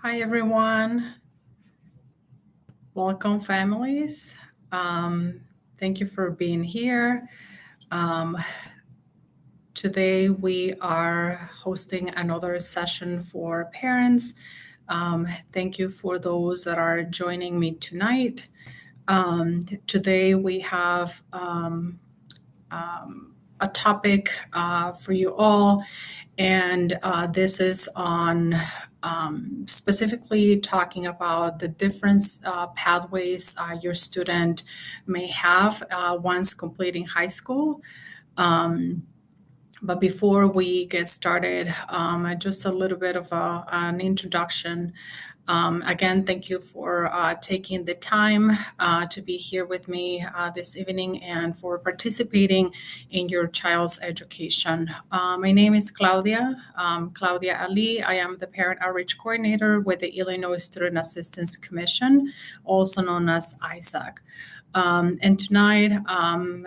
Hi, everyone. Welcome, families. Thank you for being here. Um, Today, we are hosting another session for parents. Thank you for those that are joining me tonight. Today, we have a topic for you all, and this is on specifically talking about the different pathways your student may have once completing high school. Um, but before we get started, just a little bit of an introduction. Again, thank you for taking the time to be here with me this evening and for participating in your child's education. My name is Claudia Aly. I am the Parent Outreach Coordinator with the Illinois Student Assistance Commission, also known as ISAC. And tonight,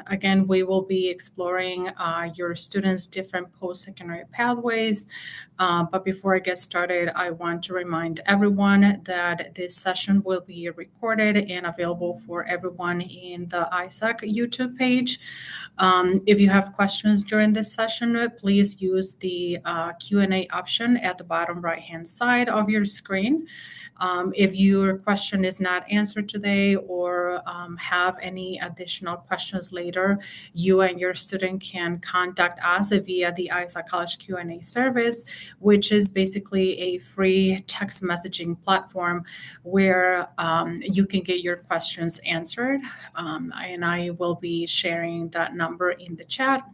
again, we will be exploring your students' different post-secondary pathways. But before I get started, I want to remind everyone that this session will be recorded and available for everyone in the ISAC YouTube page. If you have questions during this session, please use the Q&A option at the bottom right-hand side of your screen. If your question is not answered today or have any additional questions later, you and your student can contact us via the ISAC College Q&A service, which is basically a free text messaging platform where you can get your questions answered. And I will be sharing that number in the chat.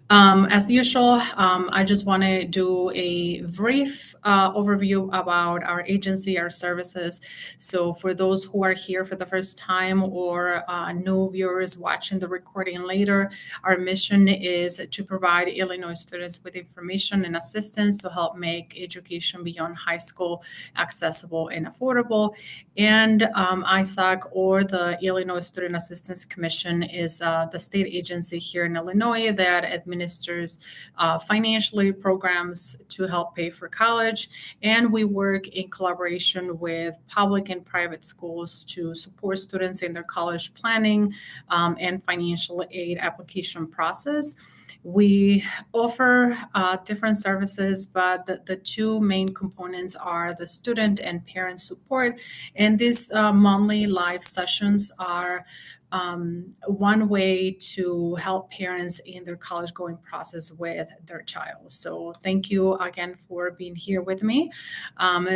As usual, I just want to do a brief overview about our agency, our services. So for those who are here for the first time or new viewers watching the recording later, our mission is to provide Illinois students with information and assistance to help make education beyond high school accessible and affordable. And ISAC, or the Illinois Student Assistance Commission, is the state agency here in Illinois that administers financially programs to help pay for college. And we work in collaboration with public and private schools to support students in their college planning and financial aid application process. We offer different services, but the two main components are the student and parent support. And these monthly live sessions are one way to help parents in their college going process with their child. So thank you again for being here with me.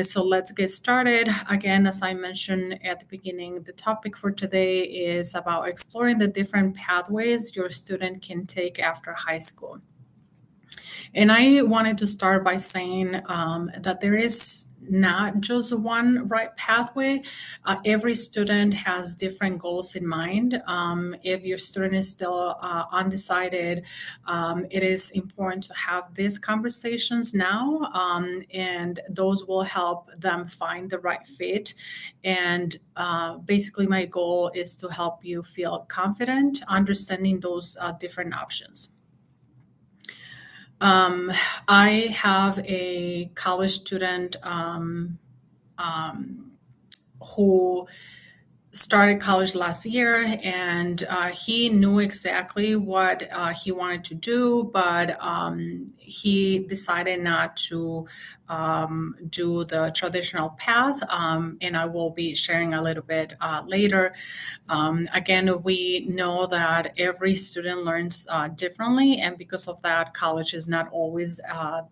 So let's get started. Again, as I mentioned at the beginning, the topic for today is about exploring the different pathways your student can take after high school. And I wanted to start by saying that there is not just one right pathway. Every student has different goals in mind. If your student is still undecided, it is important to have these conversations now, and those will help them find the right fit. And basically, my goal is to help you feel confident understanding those different options. I have a college student who started college last year, and he knew exactly what he wanted to do, but he decided not to do the traditional path, and I will be sharing a little bit later. Again, we know that every student learns differently, and because of that, college is not always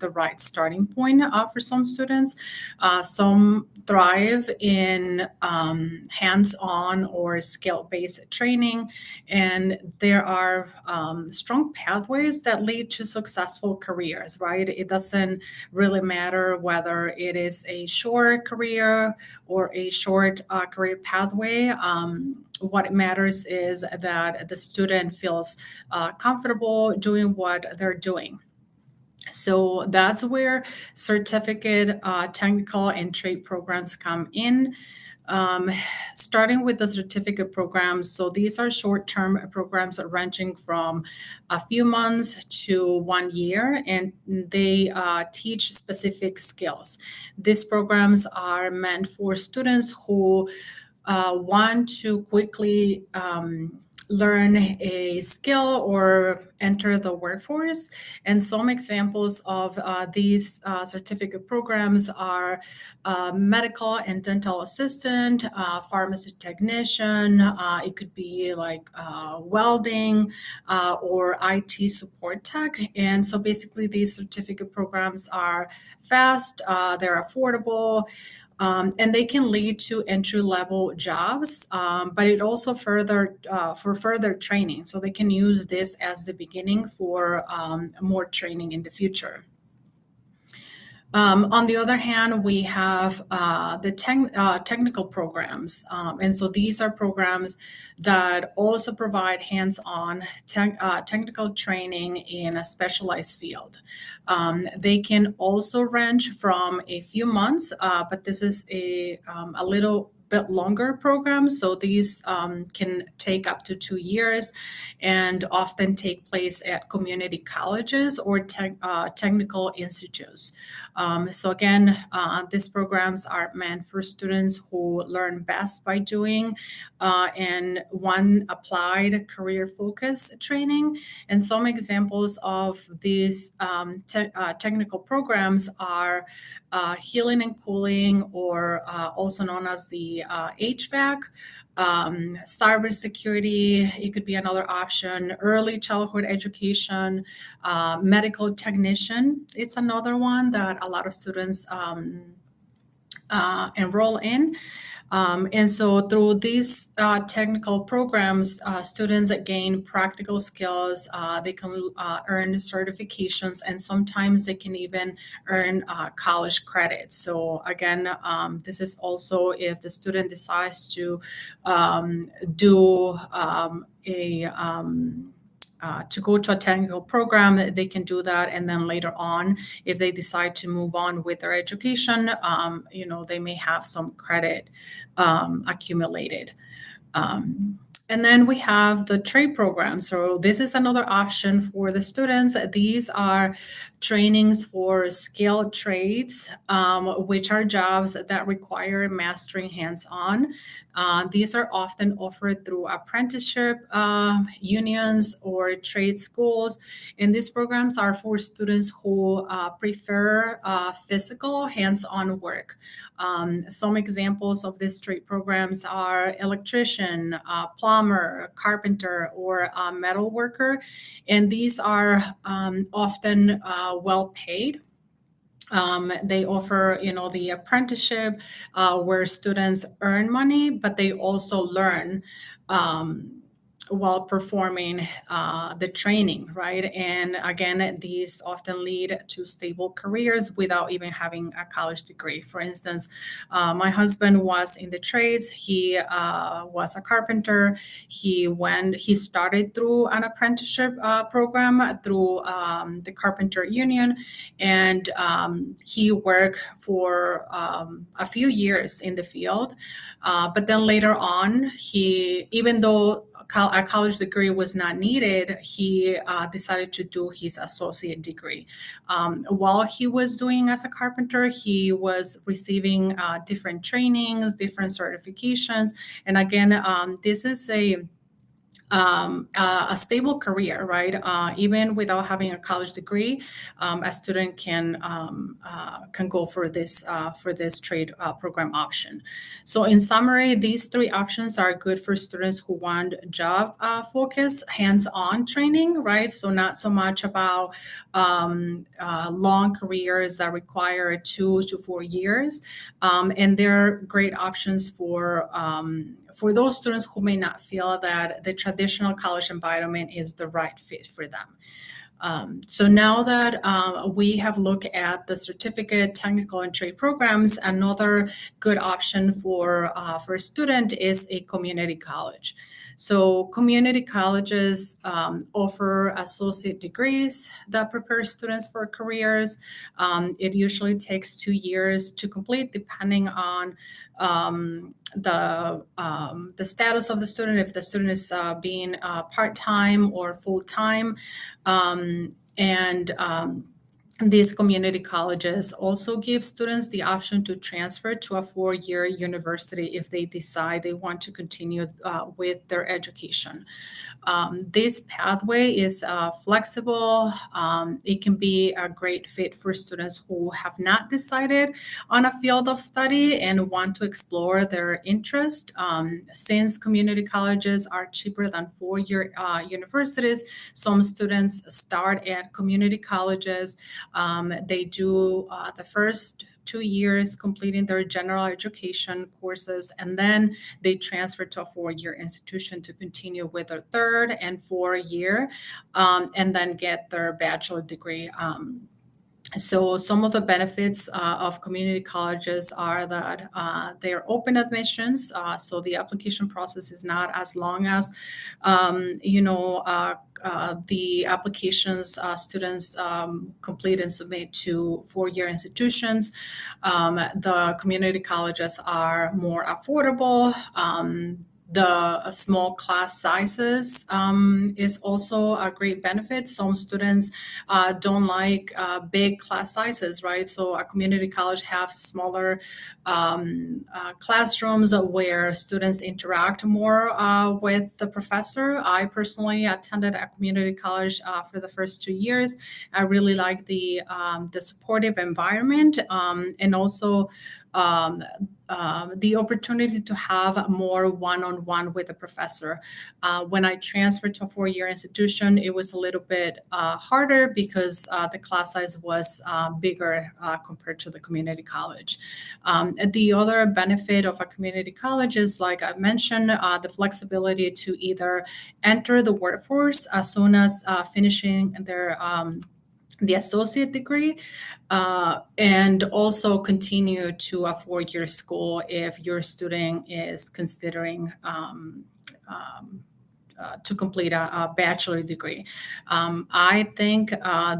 the right starting point for some students. Some thrive in hands-on or skill-based training, and there are strong pathways that lead to successful careers, right? It doesn't really matter whether it is a short career or a short career pathway. What matters is that the student feels comfortable doing what they're doing. So that's where certificate, technical, and trade programs come in. Um, Starting with the certificate programs, so these are short-term programs ranging from a few months to 1 year, and they teach specific skills. These programs are meant for students who want to quickly learn a skill or enter the workforce. And some examples of these certificate programs are medical and dental assistant, pharmacy technician, it could be like welding or IT support tech. And so basically, these certificate programs are fast, they're affordable, and they can lead to entry level jobs, but it also for further training. So they can use this as the beginning for more training in the future. On the other hand, we have the technical programs. And so these are programs that also provide hands-on technical training in a specialized field. They can also range from a few months, but this is a little bit longer programs. So these can take up to 2 years and often take place at community colleges or technical institutes. So again, these programs are meant for students who learn best by doing and one applied career focus training. And some examples of these technical programs are healing and cooling, or also known as the HVAC, cybersecurity, it could be another option, early childhood education, medical technician. It's another one that a lot of students enroll in. And so through these technical programs, students gain practical skills, they can earn certifications, and sometimes they can even earn college credits. So again, this is also if the student decides to do to go to a technical program, they can do that. And then later on, if they decide to move on with their education, they may have some credit accumulated. And then we have the trade program. So this is another option for the students. These are trainings for skilled trades, which are jobs that require mastering hands-on. These are often offered through apprenticeship unions or trade schools. And these programs are for students who prefer physical hands-on work. Some examples of these trade programs are electrician, plumber, carpenter, or metal worker. And these are often well paid. They offer, the apprenticeship where students earn money, but they also learn while performing the training, right? And again, these often lead to stable careers without even having a college degree. For instance, my husband was in the trades. He was a carpenter. He started through an apprenticeship program through the Carpenter Union, and he worked for a few years in the field. But then later on, even though a college degree was not needed, he decided to do his associate degree. While he was doing as a carpenter, he was receiving different trainings, different certifications. And again, this is a stable career, right? Even without having a college degree, a student can go for this trade program option. So, in summary, these three options are good for students who want job focus, hands-on training, right? So, not so much about long careers that require 2 to 4 years, and they're great options for those students who may not feel that the traditional college environment is the right fit for them. So now that we have looked at the certificate, technical, and trade programs, another good option for a student is a community college. So community colleges offer associate degrees that prepare students for careers. It usually takes 2 years to complete, depending on the status of the student, if the student is being part-time or full-time. And these community colleges also give students the option to transfer to a 4-year university if they decide they want to continue with their education. This pathway is flexible. It can be a great fit for students who have not decided on a field of study and want to explore their interest. Since community colleges are cheaper than 4-year universities, some students start at community colleges. They do the first 2 years completing their general education courses, and then they transfer to a 4-year institution to continue with their third and fourth year, and then get their bachelor degree. So some of the benefits of community colleges are that they are open admissions, so the application process is not as long as, the applications students complete and submit to 4-year institutions. The community colleges are more affordable. The small class sizes is also a great benefit. Some students don't like big class sizes, right? So a community college have smaller classrooms where students interact more with the professor. I personally attended a community college for the first 2 years. I really like the supportive environment, and also the opportunity to have more one-on-one with a professor. When I transferred to a 4-year institution, it was a little bit harder because the class size was bigger compared to the community college. The other benefit of a community college is, like I mentioned, the flexibility to either enter the workforce as soon as finishing their the associate degree, and also continue to a 4-year school if your student is considering to complete a bachelor degree. I think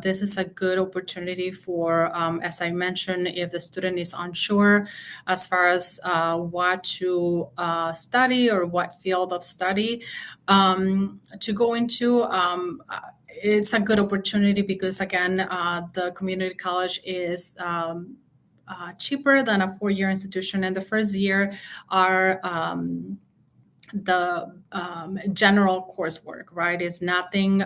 this is a good opportunity for, as I mentioned, if the student is unsure as far as what to study or what field of study to go into. It's a good opportunity because, again, the community college is cheaper than a 4-year institution, and the first year are the general coursework, right? Is nothing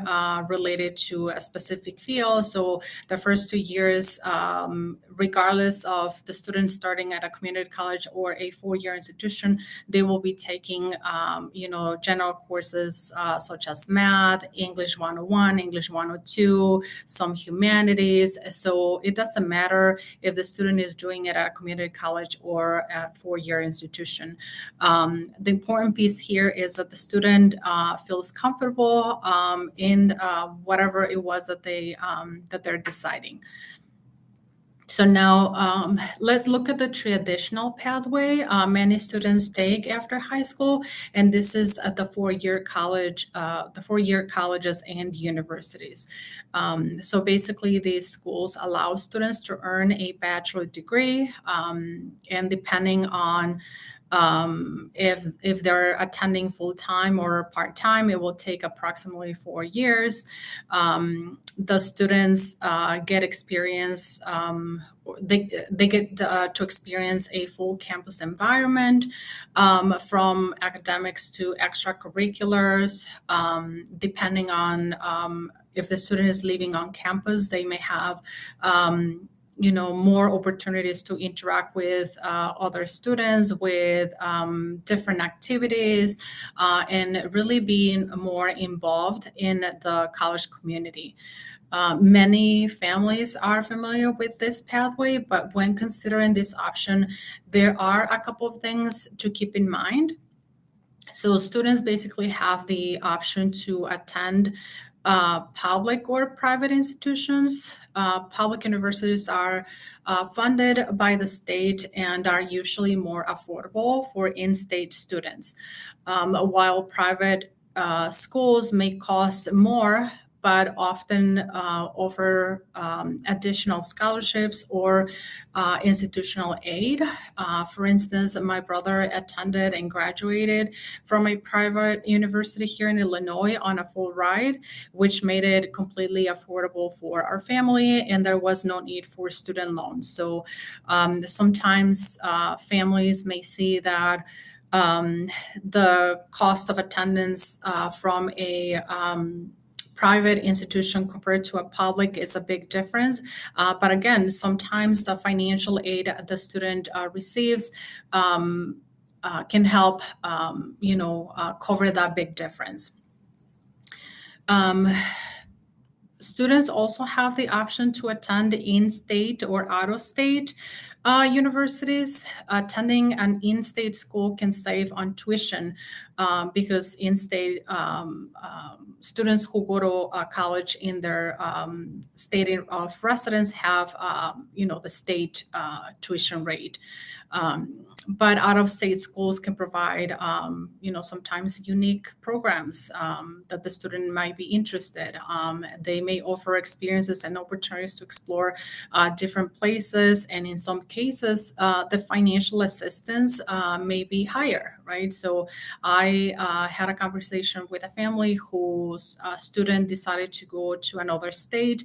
related to a specific field. So the first 2 years, regardless of the student starting at a community college or a 4-year institution, they will be taking, general courses such as math, English 101, English 102, some humanities. So it doesn't matter if the student is doing it at a community college or at 4-year institution. The important piece here is that the student feels comfortable in whatever it was that they're deciding. So now let's look at the traditional pathway many students take after high school, and this is at the 4-year college, the 4-year colleges and universities. So basically, these schools allow students to earn a bachelor degree, and depending on if they're attending full-time or part-time, it will take approximately 4 years. The students get experience, they get to experience a full campus environment, from academics to extracurriculars. Depending on if the student is living on campus, they may have more opportunities to interact with other students, with different activities, and really being more involved in the college community. Many families are familiar with this pathway, but when considering this option, there are a couple of things to keep in mind. So students basically have the option to attend public or private institutions. Public universities are funded by the state and are usually more affordable for in-state students, while private schools may cost more but often offer additional scholarships or institutional aid. For instance, my brother attended and graduated from a private university here in Illinois on a full ride, which made it completely affordable for our family, and there was no need for student loans. So sometimes families may see that the cost of attendance from a private institution compared to a public is a big difference. But again, sometimes the financial aid the student receives can help, cover that big difference. Students also have the option to attend in-state or out-of-state universities. Attending an in-state school can save on tuition because in-state students who go to college in their state of residence have, the state tuition rate. But out-of-state schools can provide, sometimes unique programs that the student might be interested. They may offer experiences and opportunities to explore different places, and in some cases, the financial assistance may be higher, right? So I had a conversation with a family whose student decided to go to another state.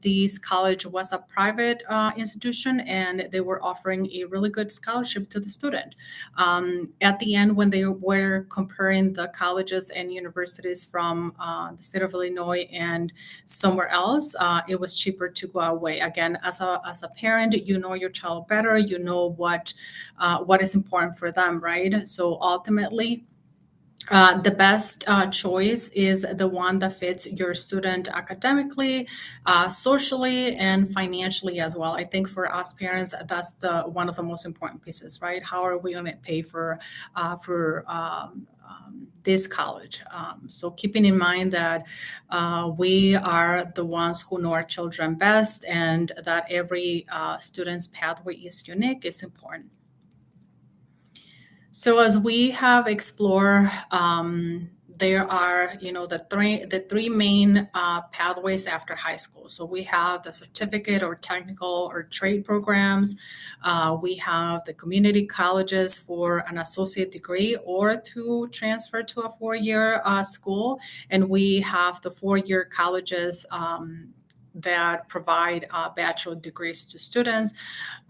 This college was a private institution, and they were offering a really good scholarship to the student. At the end, when they were comparing the colleges and universities from the state of Illinois and somewhere else, it was cheaper to go away. Again, as a parent, you know your child better. You know what is important for them, right? So ultimately, the best choice is the one that fits your student academically, socially, and financially as well. I think for us parents, that's one of the most important pieces, right? How are we going to pay for this college? So keeping in mind that we are the ones who know our children best, and that every student's pathway is unique, is important. So as we have explored, there are, the three main pathways after high school. So we have the certificate or technical or trade programs. We have the community colleges for an associate degree or to transfer to a four-year school. And we have the four-year colleges that provide bachelor degrees to students.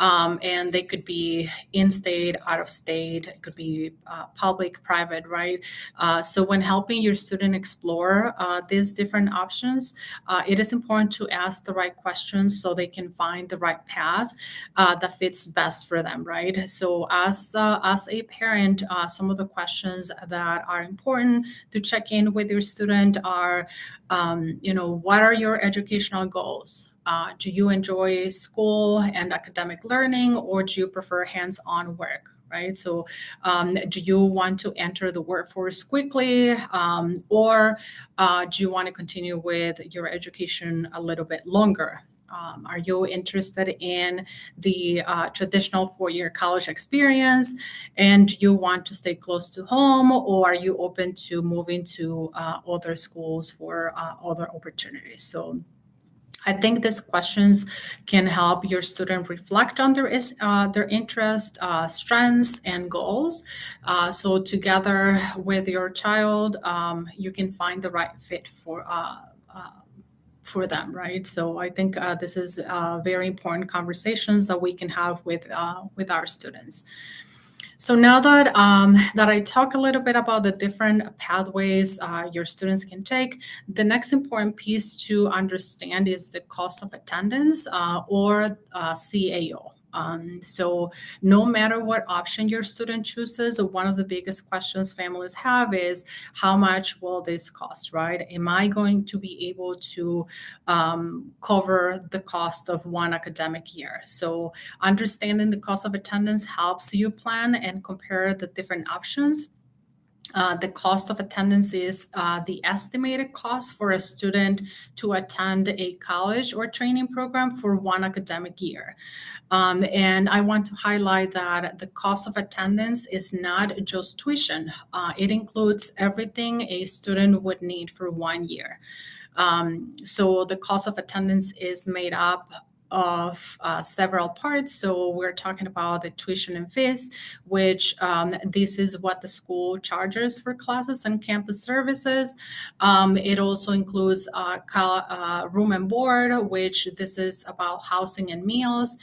And they could be in-state, out-of-state, it could be public, private, right? So when helping your student explore these different options, it is important to ask the right questions so they can find the right path that fits best for them, right? So as a parent, some of the questions that are important to check in with your student are, what are your educational goals? Do you enjoy school and academic learning, or do you prefer hands-on work? Right. So, do you want to enter the workforce quickly, or do you want to continue with your education a little bit longer? Are you interested in the traditional four-year college experience, and do you want to stay close to home, or are you open to moving to other schools for other opportunities? So I think these questions can help your student reflect on their interest, strengths, and goals. So together with your child, you can find the right fit for them, right? So I think this is very important conversations that we can have with our students. So now that I talk a little bit about the different pathways your students can take, the next important piece to understand is the cost of attendance or CAO. So no matter what option your student chooses, one of the biggest questions families have is, how much will this cost, right? Am I going to be able to cover the cost of one academic year? So understanding the cost of attendance helps you plan and compare the different options. The cost of attendance is the estimated cost for a student to attend a college or training program for one academic year. And I want to highlight that the cost of attendance is not just tuition. It includes everything a student would need for 1 year. So the cost of attendance is made up of several parts. So we're talking about the tuition and fees, which this is what the school charges for classes and campus services. It also includes room and board, which this is about housing and meals,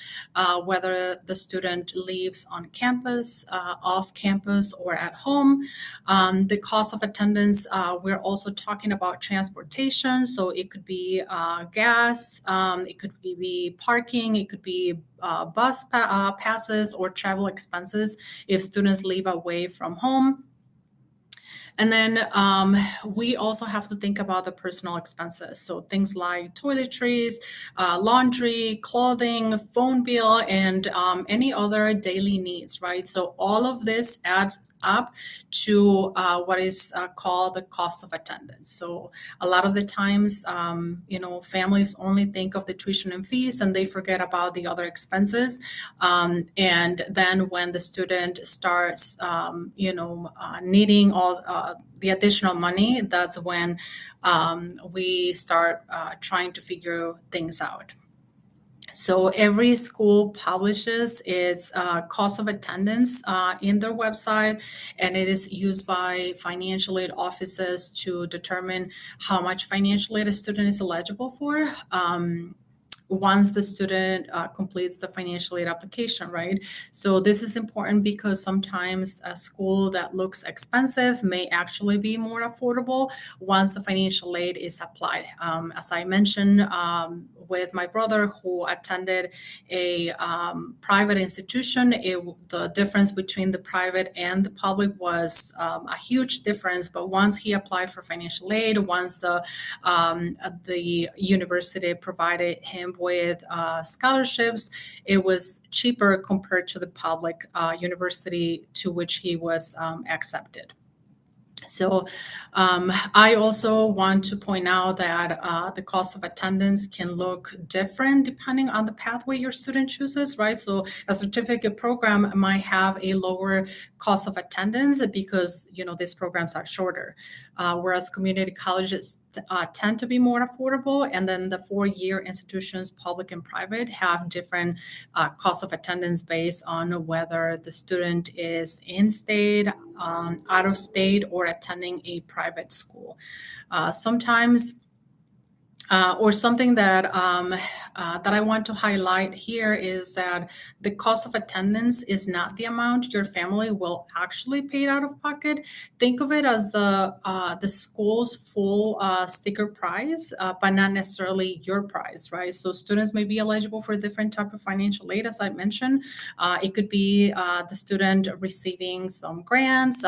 whether the student lives on campus, off campus, or at home. The cost of attendance, we're also talking about transportation. So it could be gas, it could be parking, it could be bus passes or travel expenses if students live away from home. And then we also have to think about the personal expenses. So things like toiletries, laundry, clothing, phone bill, and any other daily needs, right? So all of this adds up to what is called the cost of attendance. So a lot of the times, families only think of the tuition and fees and they forget about the other expenses. And then when the student starts, needing all the additional money, that's when we start trying to figure things out. So every school publishes its cost of attendance in their website, and it is used by financial aid offices to determine how much financial aid a student is eligible for. Once the student completes the financial aid application, right? So this is important because sometimes a school that looks expensive may actually be more affordable once the financial aid is applied. As I mentioned, with my brother who attended a private institution, the difference between the private and the public was a huge difference. But once he applied for financial aid, once the university provided him with scholarships, it was cheaper compared to the public university to which he was accepted. So I also want to point out that the cost of attendance can look different depending on the pathway your student chooses, right? So a certificate program might have a lower cost of attendance because, these programs are shorter, whereas community colleges tend to be more affordable. And then the 4-year institutions, public and private, have different cost of attendance based on whether the student is in state, out of state, or attending a private school. Sometimes or something that I want to highlight here is that the cost of attendance is not the amount your family will actually pay out of pocket. Think of it as the school's full sticker price, but not necessarily your price, right? So students may be eligible for different type of financial aid, as I mentioned. It could be the student receiving some grants,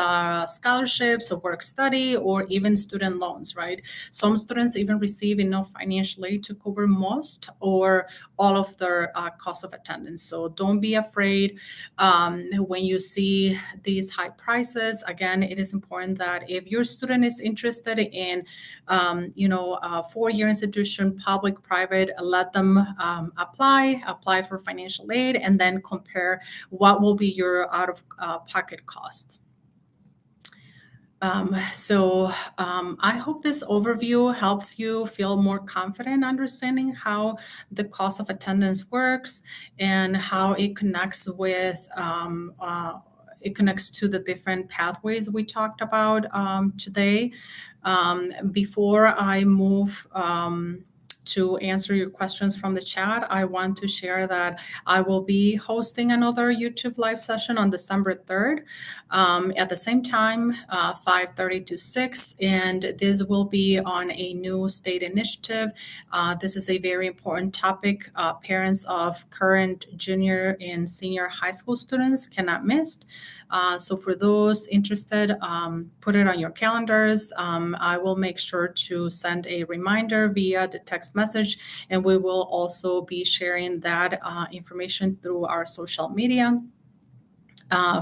scholarships, a work study, or even student loans, right? Some students even receive enough financial aid to cover most or all of their cost of attendance. So don't be afraid when you see these high prices. Again, it is important that if your student is interested in, a 4-year institution, public, private, let them apply for financial aid, and then compare what will be your out-of-pocket cost. I hope this overview helps you feel more confident understanding how the cost of attendance works and how it connects to the different pathways we talked about today. Before I move to answer your questions from the chat, I want to share that I will be hosting another YouTube live session on December 3rd at the same time, 5:30 to 6, and this will be on a new state initiative. This is a very important topic parents of current junior and senior high school students cannot miss. So for those interested, put it on your calendars. I will make sure to send a reminder via the text message, and we will also be sharing that information through our social media.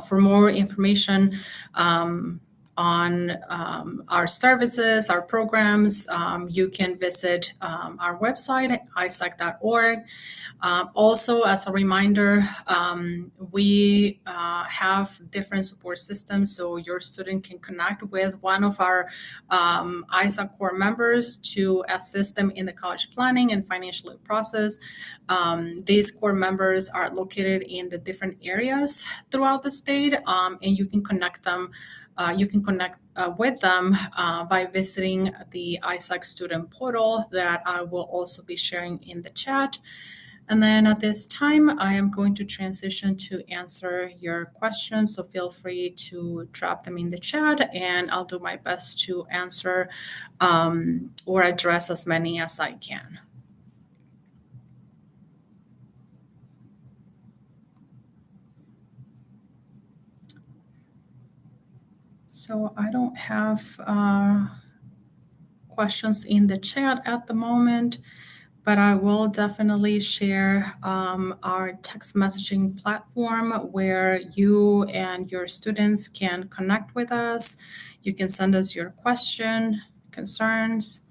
For more information on our services, our programs, you can visit our website, isac.org. Also, as a reminder, we have different support systems, so your student can connect with one of our ISAC core members to assist them in the college planning and financial aid process. These core members are located in the different areas throughout the state, and you can connect them. You can connect with them by visiting the ISAC student portal that I will also be sharing in the chat. And then at this time, I am going to transition to answer your questions. So feel free to drop them in the chat, and I'll do my best to answer or address as many as I can. So I don't have questions in the chat at the moment, but I will definitely share our text messaging platform where you and your students can connect with us. You can send us your question, concerns.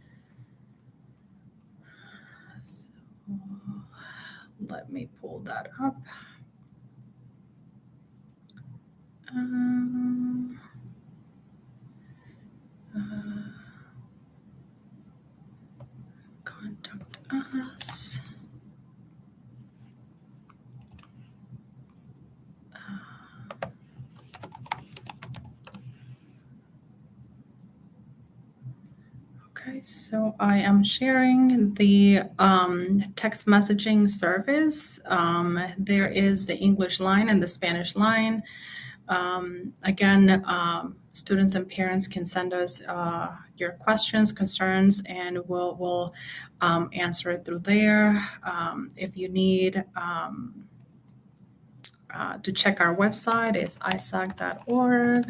So let me pull that up. Contact us. Okay, so I am sharing the text messaging service. There is the English line and the Spanish line. Again, students and parents can send us your questions, concerns, and we'll answer it through there. If you need to check our website, it's isac.org.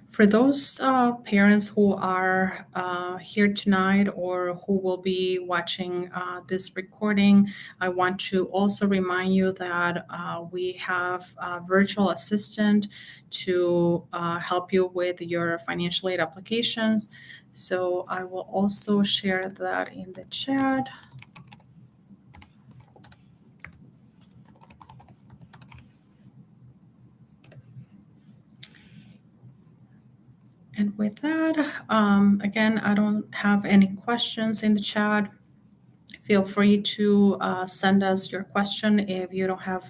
For those parents who are here tonight or who will be watching this recording, I want to also remind you that we have a virtual assistant to help you with your financial aid applications. So I will also share that in the chat. And with that, again, I don't have any questions in the chat. Feel free to send us your question if you don't have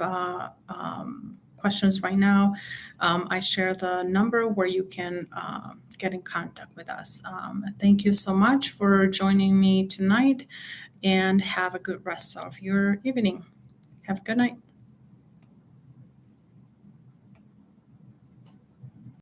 questions right now. I share the number where you can get in contact with us. Thank you so much for joining me tonight, and have a good rest of your evening. Have a good night.